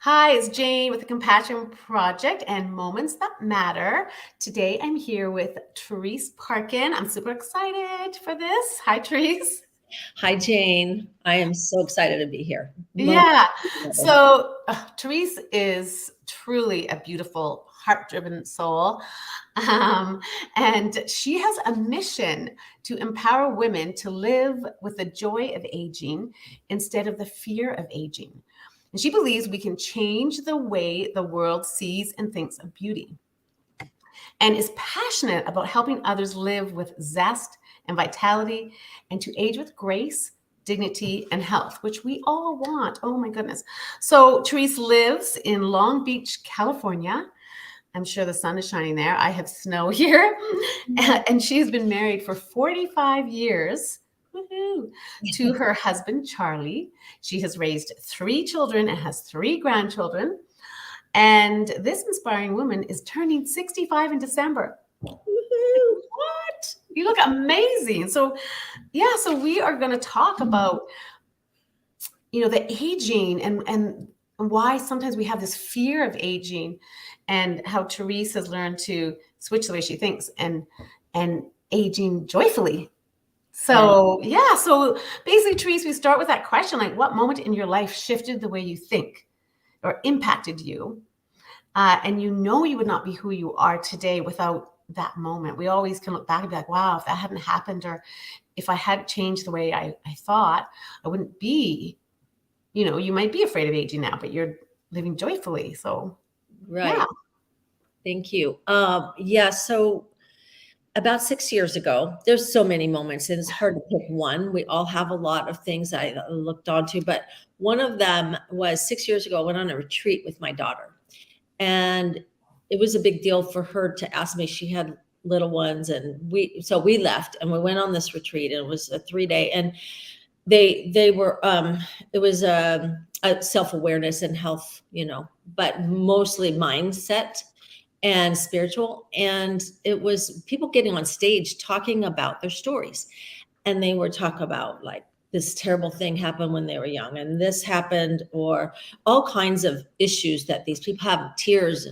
Hi, it's Jane with the Compassion Project and Moments That Matter. Today I'm here with Terese Parkin. I'm super excited for this. Hi, Terese. Hi, Jane. I am so excited to be here. Yeah. Terese is truly a beautiful, heart-driven soul. Um, and she has a mission to empower women to live with the joy of aging instead of the fear of aging. And she believes we can change the way the world sees and thinks of beauty, and is passionate about helping others live with zest and vitality and to age with grace, dignity, and health, which we all want. Oh my goodness. So, Terese lives in Long Beach, California. I'm sure the sun is shining there. I have snow here. And she has been married for 45 years. Woohoo, to her husband, Charlie. She has raised 3 children and has 3 grandchildren. And this inspiring woman is turning 65 in December. What? You look amazing. So we are going to talk about, the aging and why sometimes we have this fear of aging, and how Terese has learned to switch the way she thinks and aging joyfully. Right. So basically, Terese, we start with that question, like, what moment in your life shifted the way you think or impacted you? And you would not be who you are today without that moment. We always can look back and be like, wow, if that hadn't happened, or if I hadn't changed the way I thought, I wouldn't be, you might be afraid of aging now, but you're living joyfully. So, yeah. Right. Thank you. Yeah. So about 6 years ago, there's so many moments and it's hard to pick one. We all have a lot of things I looked onto, but one of them was 6 years ago. I went on a retreat with my daughter, and it was a big deal for her to ask me. She had little ones, and we left and we went on this retreat, and it was a 3 day, and they were it was a self-awareness and health, but mostly mindset and spiritual. And it was people getting on stage talking about their stories, and they were talking about, like, this terrible thing happened when they were young, and this happened, or all kinds of issues that these people have, tears.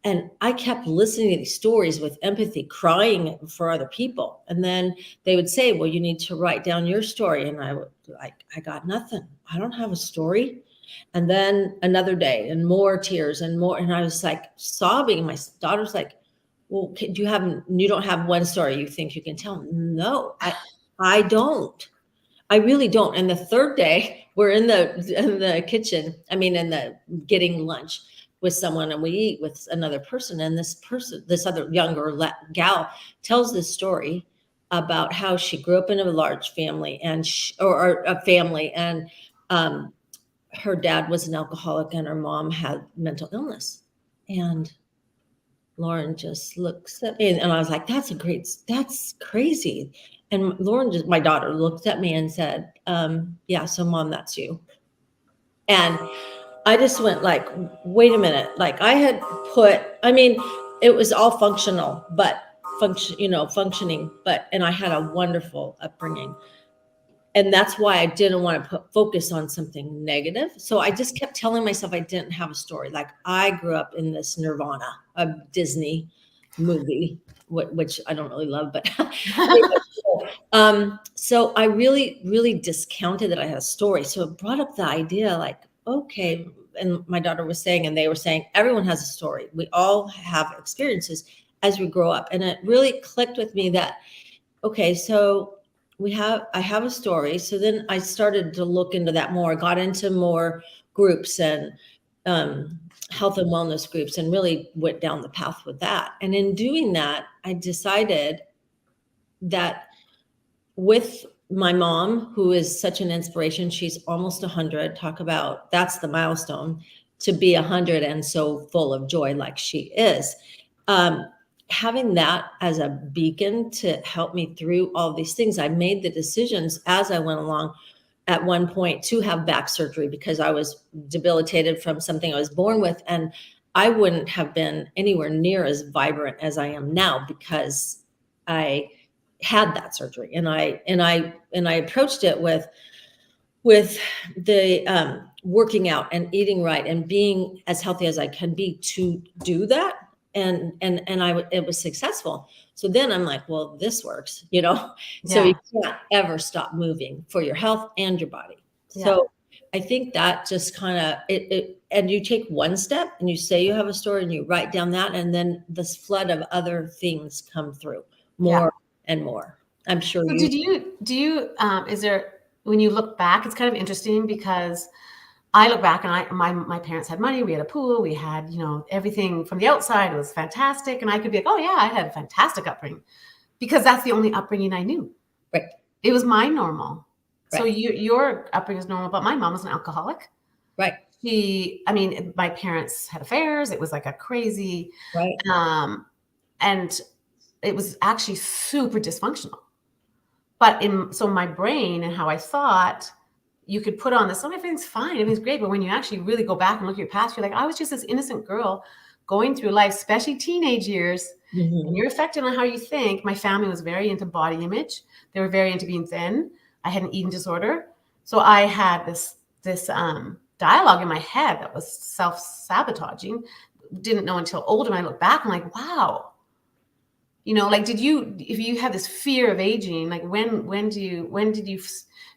And I kept listening to these stories with empathy, crying for other people. And then they would say, well, you need to write down your story. And I would, like, I got nothing. I don't have a story. And then another day, and more tears and more. And I was like sobbing. My daughter's like, well, you don't have one story you think you can tell? No, I don't. I really don't. And the third day, we're in the kitchen. I mean, in the getting lunch with someone, and we eat with another person. And this other younger gal, tells this story about how she grew up in a large family, or a family, and her dad was an alcoholic, and her mom had mental illness. And Lauren just looks at me, and I was like, that's crazy. And my daughter, looked at me and said, yeah, so Mom, that's you. And I just went like, wait a minute. Like, I mean, it was all functional, but functioning, and I had a wonderful upbringing. And that's why I didn't want to focus on something negative. So I just kept telling myself I didn't have a story. Like, I grew up in this nirvana, a Disney movie, which I don't really love, but so I really, really discounted that I had a story. So it brought up the idea, like, okay. And my daughter was saying, and they were saying, everyone has a story. We all have experiences as we grow up. And it really clicked with me that, okay, so I have a story. So then I started to look into that more, got into more groups and health and wellness groups, and really went down the path with that. And in doing that, I decided that with my mom, who is such an inspiration, she's almost 100. Talk about, that's the milestone, to be 100 and so full of joy like she is. Having that as a beacon to help me through all these things, I made the decisions as I went along at one point to have back surgery, because I was debilitated from something I was born with. And I wouldn't have been anywhere near as vibrant as I am now, because I had that surgery. And I approached it with with the working out and eating right and being as healthy as I can be to do that. It was successful. So then I'm like, well, this works, you know? So Yeah. you can't ever stop moving for your health and your body. Yeah. So I think that just kind of and you take one step and you say you have a story and you write down that, and then this flood of other things come through more and more. I'm sure So you do you, is there, when you look back, it's kind of interesting because I look back and my parents had money. We had a pool. We had, you know, everything from the outside was fantastic. And I could be like, oh yeah, I had a fantastic upbringing because that's the only upbringing I knew. right, It was my normal. So right, your upbringing is normal, but my mom was an alcoholic. right, I mean, my parents had affairs. It was like a crazy, right. and it was actually super dysfunctional. But so my brain and how I thought, you could put on this, oh, everything's fine, everything's great. But when you actually really go back and look at your past, you're like, I was just this innocent girl going through life, especially teenage years. And Mhm. you're affected on how you think. My family was very into body image. They were very into being thin. I had an eating disorder. So I had this dialogue in my head that was self-sabotaging. Didn't know until older when I look back. I'm like, wow. You know, like, if you had this fear of aging, like when did you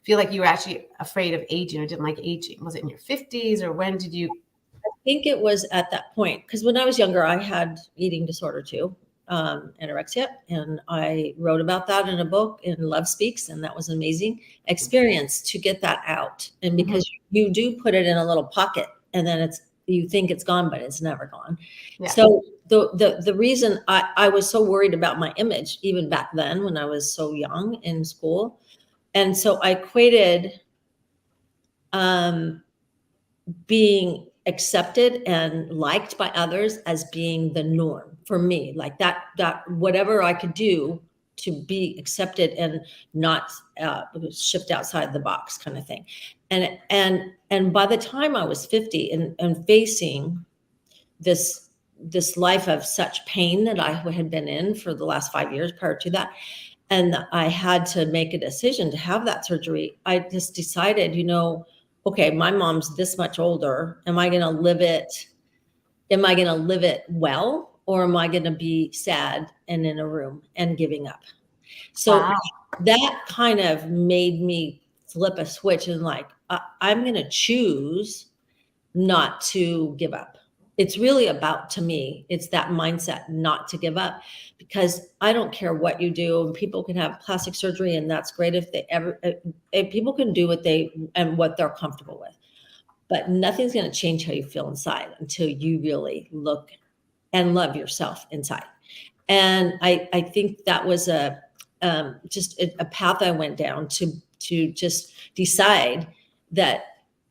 feel like you were actually afraid of aging or didn't like aging? Was it in your 50s or when did you? I think it was at that point because when I was younger, I had eating disorder too, anorexia, and I wrote about that in a book in Love Speaks, and that was an amazing experience to get that out. And Mhm. because you do put it in a little pocket, and then you think it's gone, but it's never gone. Yeah. So the reason I was so worried about my image even back then when I was so young in school, and so I equated um, being accepted and liked by others as being the norm for me, like that whatever I could do to be accepted and not shift outside the box kind of thing. And by the time I was 50 and facing this life of such pain that I had been in for the last 5 years prior to that, and I had to make a decision to have that surgery, I just decided, okay, my mom's this much older. Am I going to live it? Am I going to live it well? Or am I going to be sad and in a room and giving up? So Wow. that kind of made me flip a switch and like, I'm going to choose not to give up. It's really about, to me, it's that mindset not to give up, because I don't care what you do. And people can have plastic surgery, and that's great if they ever, if people can do what they're comfortable with. But nothing's going to change how you feel inside until you really look and love yourself inside. And I think that was just a path I went down to just decide that.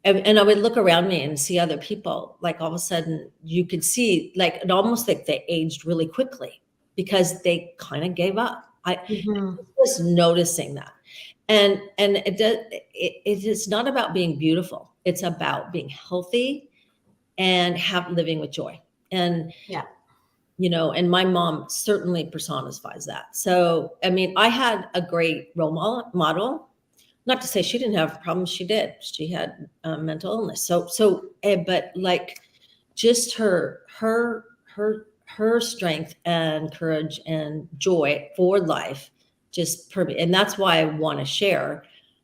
And I would look around me and see other people, like all of a sudden you could see, like, it almost like they aged really quickly because they kind of gave up. I Mhm. was noticing that. And it is not about being beautiful. It's about being healthy and living with joy. And Yeah. and my mom certainly personifies that. So, I mean, I had a great role model. Not to say she didn't have problems. She did. She had mental illness. But like, just her strength and courage and joy for life, and that's why I want to share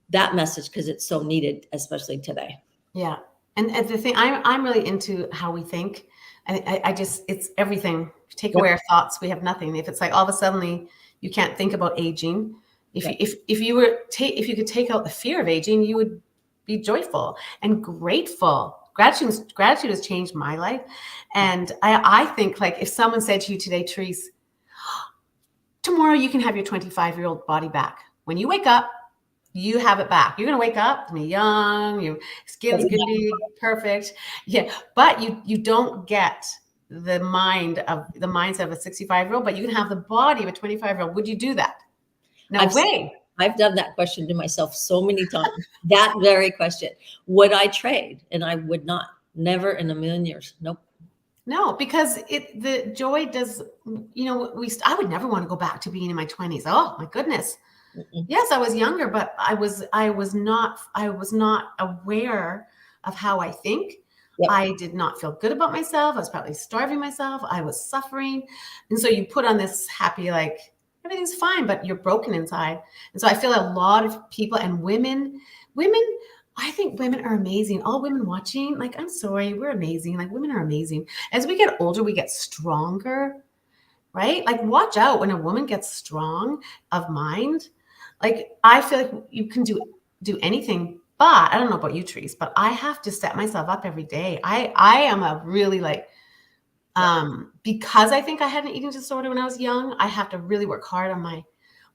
that message, because it's so needed, especially today. Yeah. And the thing, I'm really into how we think. I just, it's everything. Take Yep. away our thoughts, we have nothing. If it's like all of a sudden you can't think about aging, Yep. if you could take out the fear of aging, you would be joyful and grateful. Gratitude has changed my life. And I think, like, if someone said to you today, Terese, tomorrow you can have your 25-year-old body back. When you wake up, you have it back. You're gonna wake up to be young, your skin's gonna be perfect. Yeah, but you don't get the mindset of a 65-year-old, but you can have the body of a 25-year-old. Would you do that? No I've way. I've done that question to myself so many times. That very question. Would I trade? And I would not. Never in a million years. Nope. No, because the joy does, I would never want to go back to being in my 20s. Oh my goodness. Mm-mm. Yes, I was younger, but I was not aware of how I think. Yep. I did not feel good about myself. I was probably starving myself. I was suffering. And so you put on this happy, like, everything's fine, but you're broken inside. And so I feel a lot of people and women, I think women are amazing. All women watching, like, I'm sorry, we're amazing. Like, women are amazing. As we get older, we get stronger, right? Like, watch out when a woman gets strong of mind. Like, I feel like you can do anything, but I don't know about you, Therese, but I have to set myself up every day. I am a really like Yep. because I think I had an eating disorder when I was young, I have to really work hard on my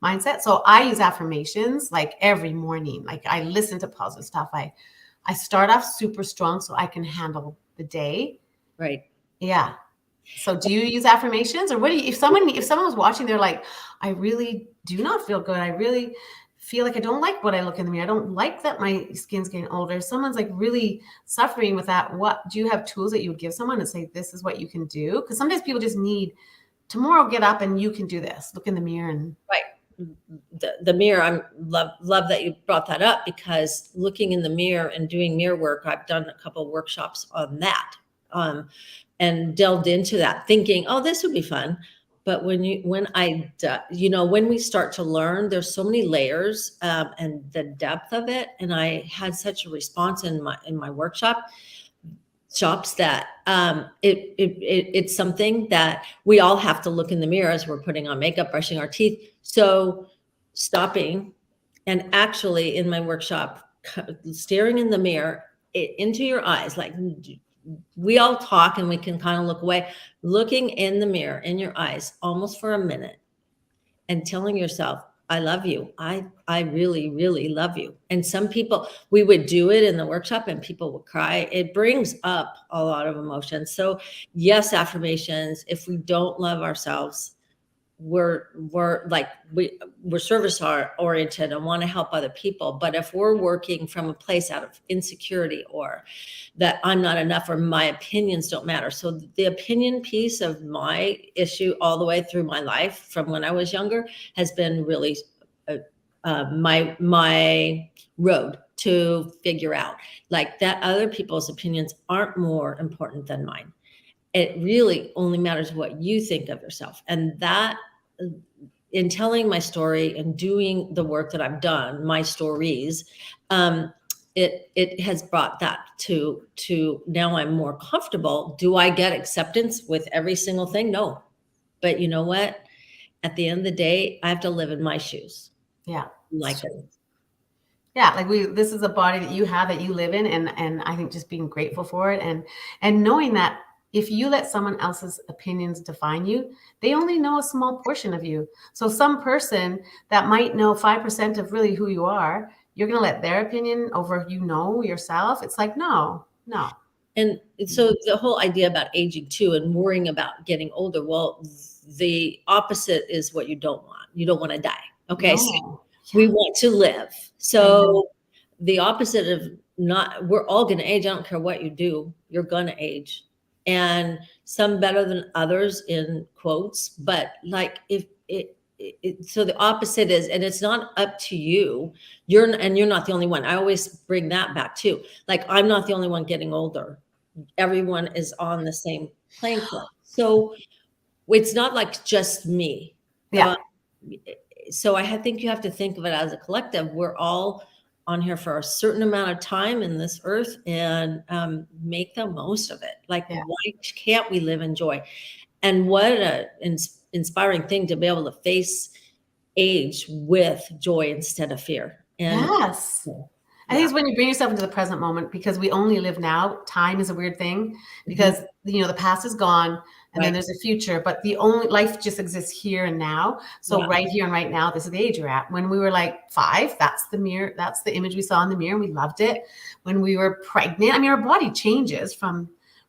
mindset. So I use affirmations like every morning. Like, I listen to positive stuff. I start off super strong so I can handle the day. Right. Yeah. So do you use affirmations, or what do you, if someone was watching, they're like, I really do not feel good. I really feel like I don't like what I look in the mirror. I don't like that my skin's getting older. Someone's like really suffering with that. What do you have tools that you would give someone and say, this is what you can do? Because sometimes people just need tomorrow, get up and you can do this. Look in the mirror and Right. The mirror, I'm love that you brought that up, because looking in the mirror and doing mirror work, I've done a couple of workshops on that, um, and delved into that thinking, oh, this would be fun. But when we start to learn, there's so many layers, and the depth of it. And I had such a response in my workshop shops that it's something that we all have to look in the mirror as we're putting on makeup, brushing our teeth. So stopping and actually in my workshop, staring in the mirror, into your eyes, like we all talk and we can kind of look away, looking in the mirror in your eyes almost for a minute and telling yourself, I love you. I really, really love you. And some people, we would do it in the workshop and people would cry. It brings up a lot of emotions. So yes, affirmations, if we don't love ourselves, we're service oriented and want to help other people. But if we're working from a place out of insecurity, or that I'm not enough, or my opinions don't matter. So the opinion piece of my issue all the way through my life from when I was younger has been really my road to figure out, like, that other people's opinions aren't more important than mine. It really only matters what you think of yourself. And that, in telling my story and doing the work that I've done, my stories, it has brought that to now I'm more comfortable. Do I get acceptance with every single thing? No. But you know what? At the end of the day, I have to live in my shoes. yeah. Like it. Yeah, like, this is a body that you have, that you live in, and I think just being grateful for it, and knowing that if you let someone else's opinions define you, they only know a small portion of you. So some person that might know 5% of really who you are, you're going to let their opinion over, yourself. It's like, no, no. And so the whole idea about aging too and worrying about getting older, well, the opposite is what you don't want. You don't want to die. Okay. So No. we want to live. So the opposite of not, we're all going to age. I don't care what you do, you're going to age. And some better than others in quotes, but like if so the opposite is, and it's not up to you. You're not the only one. I always bring that back too. Like, I'm not the only one getting older. Everyone is on the same playing field. So it's not like just me. Yeah. So I think you have to think of it as a collective. We're all on here for a certain amount of time in this earth, and make the most of it. Like, Yeah. why can't we live in joy? And what an inspiring thing to be able to face age with joy instead of fear. And Yes. I think it's when you bring yourself into the present moment, because we only live now. Time is a weird thing, because the past is gone, and then Right. there's a future, but the only life just exists here and now. So Yeah. right here and right now, this is the age you're at. When we were like 5, that's the mirror, that's the image we saw in the mirror, and we loved it. When we were pregnant, I mean, our body changes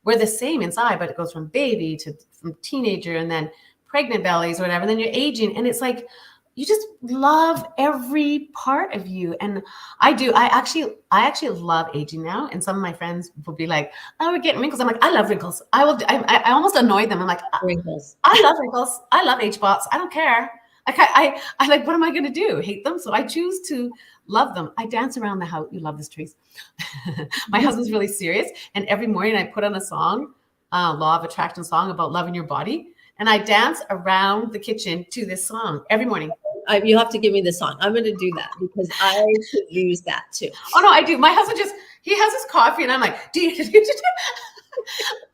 we're the same inside, but it goes from baby to from teenager, and then pregnant bellies or whatever, and then you're aging, and it's like you just love every part of you. And I do. I actually love aging now. And some of my friends will be like, "Oh, we're getting wrinkles." I'm like, I love wrinkles. I will. I almost annoy them. I'm like, Wrinkles. I love wrinkles. I love age spots. I don't care. I like, what am I going to do? Hate them? So I choose to love them. I dance around the house. You love this, Terese. My husband's really serious. And every morning I put on a song, Law of Attraction song about loving your body. And I dance around the kitchen to this song every morning. You have to give me the song. I'm going to do that because I could use that too. Oh, no, I do. My husband he has his coffee and I'm like, do you?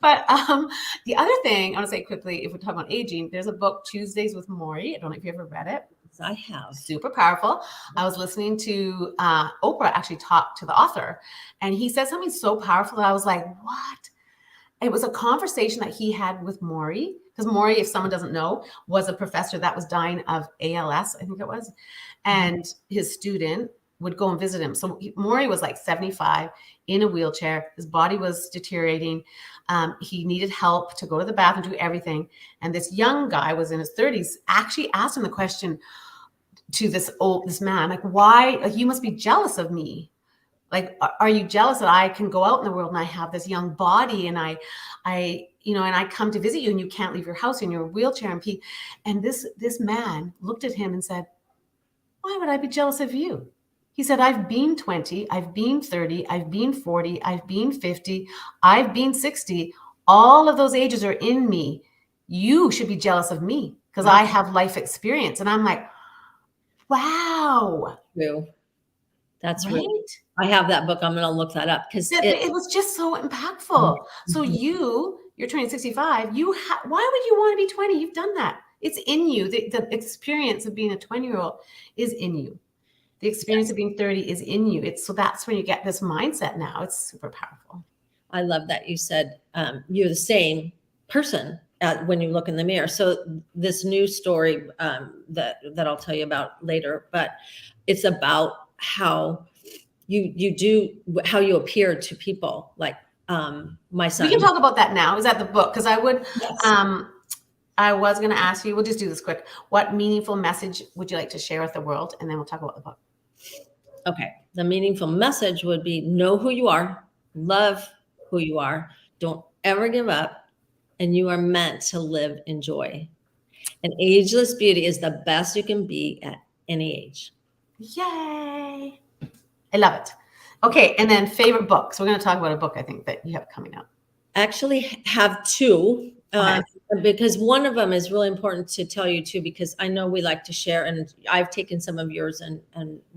But the other thing I want to say quickly, if we're talking about aging, there's a book, Tuesdays with Maury. I don't know if you ever read it. I have. Super powerful. I was listening to Oprah actually talk to the author, and he said something so powerful that I was like, what? It was a conversation that he had with Maury, because Maury, if someone doesn't know, was a professor that was dying of ALS, I think it was, and his student would go and visit him. So Maury was like 75 in a wheelchair. His body was deteriorating. He needed help to go to the bathroom, do everything. And this young guy was in his 30s, actually asked him the question to this man, like, why, like, you must be jealous of me. Like, are you jealous that I can go out in the world and I have this young body and I and I come to visit you and you can't leave your house in your wheelchair and this man looked at him and said, why would I be jealous of you? He said, I've been 20, I've been 30, I've been 40, I've been 50, I've been 60. All of those ages are in me. You should be jealous of me because I have life experience. And I'm like, wow. True. That's right. Really, I have that book. I'm going to look that up because it was just so impactful. So you're turning 65. Why would you want to be 20? You've done that. It's in you. The experience of being a 20-year-old is in you. The experience of being 30 is in you. So that's when you get this mindset now. It's super powerful. I love that you said you're the same person when you look in the mirror. So this new story that I'll tell you about later, but it's about how how you appear to people. Like my son. We can talk about that now. Is that the book? Because I would. Yes. I was going to ask you. We'll just do this quick. What meaningful message would you like to share with the world? And then we'll talk about the book. Okay. The meaningful message would be: know who you are, love who you are, don't ever give up, and you are meant to live in joy. And ageless beauty is the best you can be at any age. Yay. I love it. Okay. And then favorite book. So we're going to talk about a book, I think, that you have coming out. I actually have two. Because one of them is really important to tell you too, because I know we like to share, and I've taken some of yours and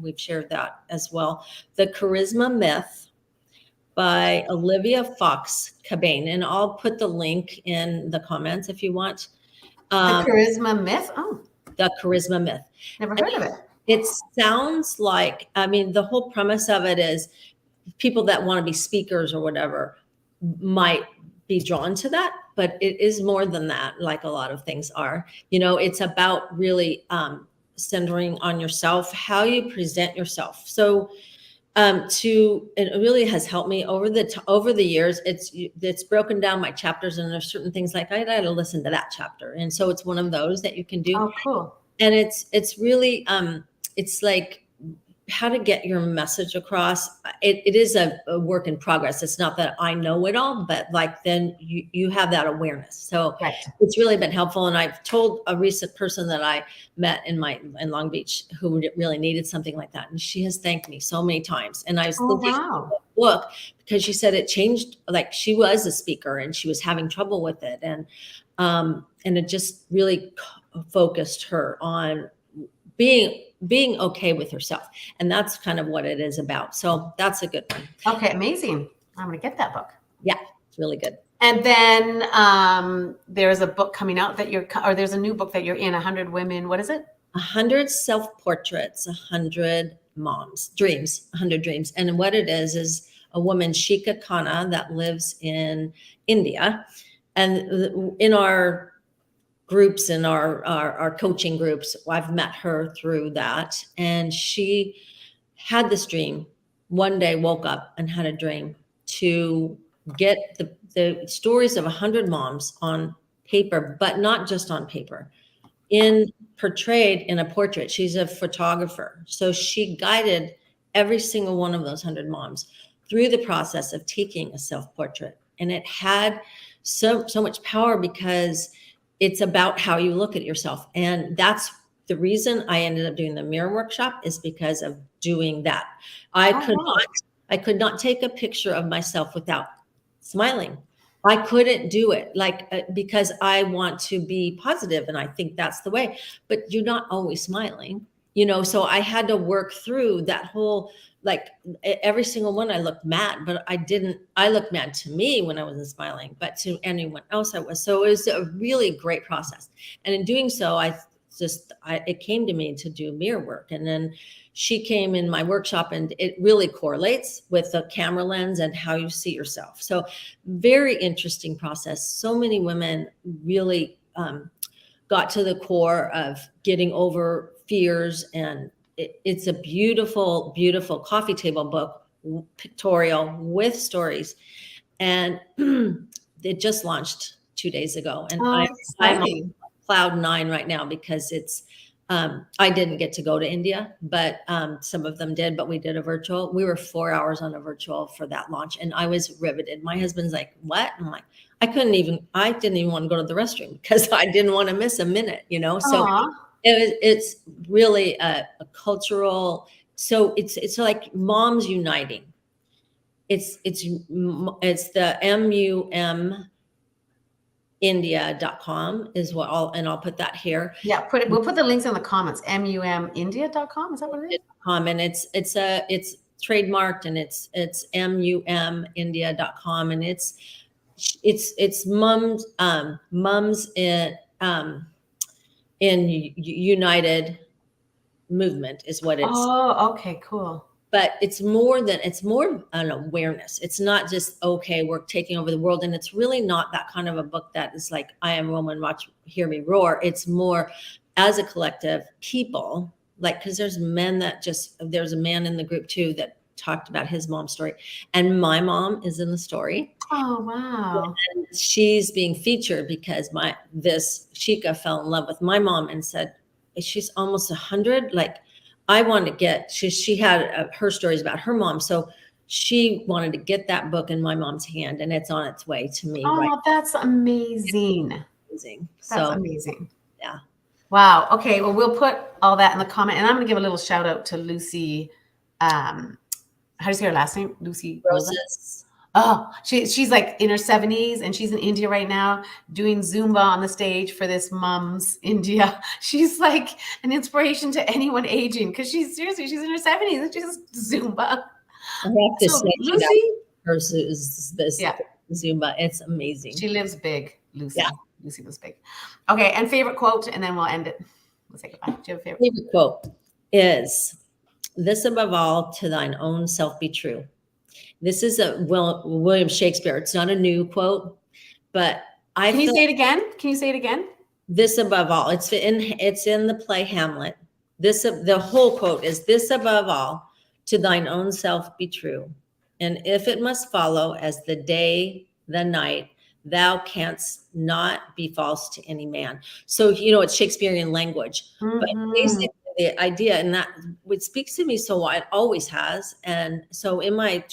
we've shared that as well. The Charisma Myth by Olivia Fox Cabane. And I'll put the link in the comments if you want. The Charisma Myth? Oh. The Charisma Myth. Never heard of it. It sounds like, the whole premise of it is people that want to be speakers or whatever might be drawn to that, but it is more than that, like a lot of things are. It's about really centering on yourself, how you present yourself. So it really has helped me over the years. It's broken down my chapters, and there's certain things like I got to listen to that chapter, and so it's one of those that you can do. Oh, cool. And it's really it's like how to get your message across. It is a work in progress. It's not that I know it all, but like then you have that awareness. So right. It's really been helpful. And I've told a recent person that I met in Long Beach who really needed something like that, and she has thanked me so many times. And I was thinking wow. of the book because she said it changed. Like she was a speaker and she was having trouble with it, and it just really focused her on being okay with herself. And that's kind of what it is about. So that's a good one. Okay. Amazing. I'm going to get that book. Yeah. It's really good. And then there's a book coming out there's a new book that you're in, 100 Women. What is it? 100 Self-Portraits, 100 Moms, Dreams, 100 Dreams. And what it is a woman, Shika Khanna, that lives in India. And in our groups and our coaching groups, I've met her through that. And she had this dream. One day woke up and had a dream to get the stories of 100 moms on paper, but not just on paper, portrayed in a portrait. She's a photographer. So she guided every single one of those 100 moms through the process of taking a self-portrait. And it had so much power because it's about how you look at yourself. And that's the reason I ended up doing the mirror workshop is because of doing that. I Oh, wow. I could not take a picture of myself without smiling. I couldn't do it because I want to be positive and I think that's the way, but you're not always smiling, so I had to work through that whole, like, every single one I looked mad, but I looked mad to me when I wasn't smiling, but to anyone else I was. So it was a really great process. And in doing so, it came to me to do mirror work. And then she came in my workshop, and it really correlates with the camera lens and how you see yourself. So very interesting process. So many women really got to the core of getting over fears, and it's a beautiful, beautiful coffee table book, pictorial with stories. And it just launched 2 days ago. And Oh, I'm on exciting. cloud nine right now because I didn't get to go to India, but some of them did, but we did a virtual. We were 4 hours on a virtual for that launch, and I was riveted. My husband's like, what? And I'm like, I didn't even want to go to the restroom because I didn't want to miss a minute, So Aw. it's really a cultural, so it's like moms uniting. It's the mumindia.com is what I'll put that here. Yeah, we'll put the links in the comments. mumindia.com. Is that what it is? And it's trademarked, and it's mumindia.com, and it's mums in United movement is what it's. Oh, okay, cool. But it's more an awareness. It's not just, okay, we're taking over the world. And it's really not that kind of a book that is like, I am woman, hear me roar. It's more as a collective people, because there's a man in the group too that talked about his mom's story. And my mom is in the story. Oh, wow. And she's being featured because this Shika fell in love with my mom and said, she's almost 100. I want to she had her stories about her mom. So she wanted to get that book in my mom's hand, and it's on its way to me. Oh, right? that's amazing. Amazing. That's amazing. Yeah. Wow. Okay. Well, we'll put all that in the comment, and I'm going to give a little shout out to Lucy. How do you say her last name? Lucy Roses. Oh, she's like in her 70s, and she's in India right now doing Zumba on the stage for this Mums India. She's like an inspiration to anyone aging because she's in her 70s and she's Zumba. I have to say, Lucy versus this Zumba, it's amazing. She lives big, Lucy. Yeah. Lucy was big. Okay, and favorite quote, and then we'll end it. We'll say goodbye. Do you have a favorite? Favorite quote is, "This above all, to thine own self be true." This is a William Shakespeare. It's not a new quote, but Can you say it again? Can you say it again? This above all. It's in the play Hamlet. The whole quote is, "This above all, to thine own self be true. And if it must follow as the day, the night, thou canst not be false to any man." So, it's Shakespearean language, but basically the idea, and that it speaks to me so well, it always has. And so in my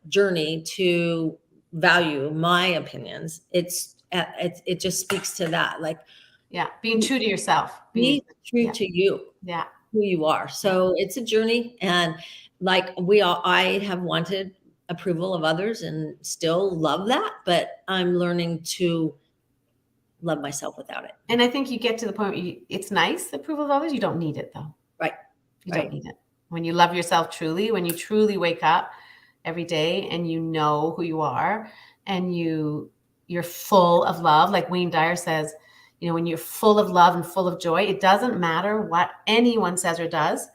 journey to value my opinions, it just speaks to that. Being true to yourself. Be true to you. Yeah. Who you are. So it's a journey. And I have wanted approval of others and still love that, but I'm learning to love myself without it. And I think you get to the point where it's nice, the approval of others. You don't need it though. Right. You don't need it. When you love yourself truly, when you truly wake up every day and you know who you are and you're full of love, like Wayne Dyer says, when you're full of love and full of joy, it doesn't matter what anyone says or does,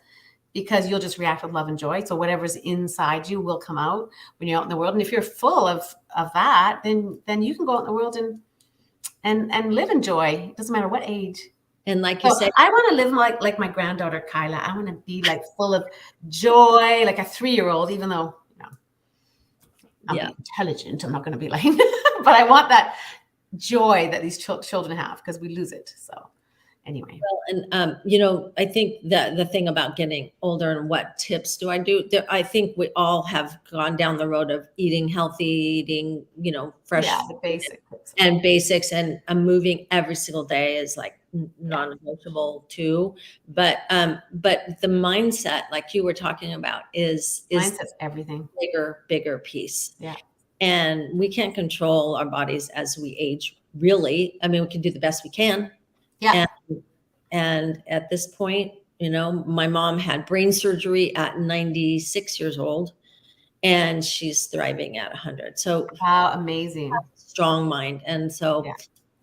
because you'll just react with love and joy. So whatever's inside you will come out when you're out in the world. And if you're full of that, then you can go out in the world and live in joy. It doesn't matter what age. And like you said, I want to live like my granddaughter Kyla. I want to be full of joy, like a 3-year-old, even though I'm intelligent. I'm not going to be like, but I want that joy that these children have, because we lose it. So anyway. Well, and I think that the thing about getting older and what tips do I do? I think we all have gone down the road of eating healthy, eating, fresh, the basics and moving every single day is like non-negotiable too. But the mindset, like you were talking about, is Mindset's everything. bigger piece. Yeah. And we can't control our bodies as we age, really. I mean, we can do the best we can. Yeah. And at this point, you know, my mom had brain surgery at 96 years old, and she's thriving at 100. So Wow, amazing. strong mind. And so Yeah.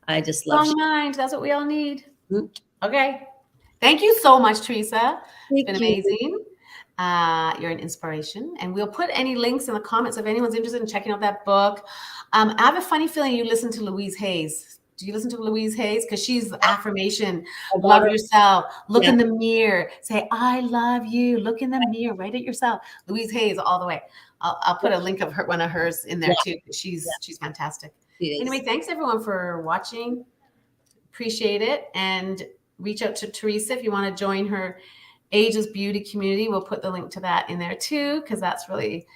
I just love Strong mind. That's what we all need. Mhm. Okay. Thank you so much, Teresa. It's been Thank you. amazing. You're an inspiration. And we'll put any links in the comments if anyone's interested in checking out that book. I have a funny feeling you listen to Louise Hayes. Do you listen to Louise Hayes? Because she's affirmation, love yourself, look in the mirror, say, I love you, look in the mirror, write it yourself. Louise Hayes all the way. I'll put a link of one of hers in there too. She's fantastic. Anyway, thanks everyone for watching. Appreciate it. And reach out to Teresa if you want to join her Ageless Beauty community. We'll put the link to that in there too, because that's really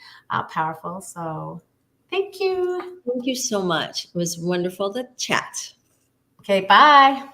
powerful. So thank you. Thank you so much. It was wonderful to chat. Okay, bye.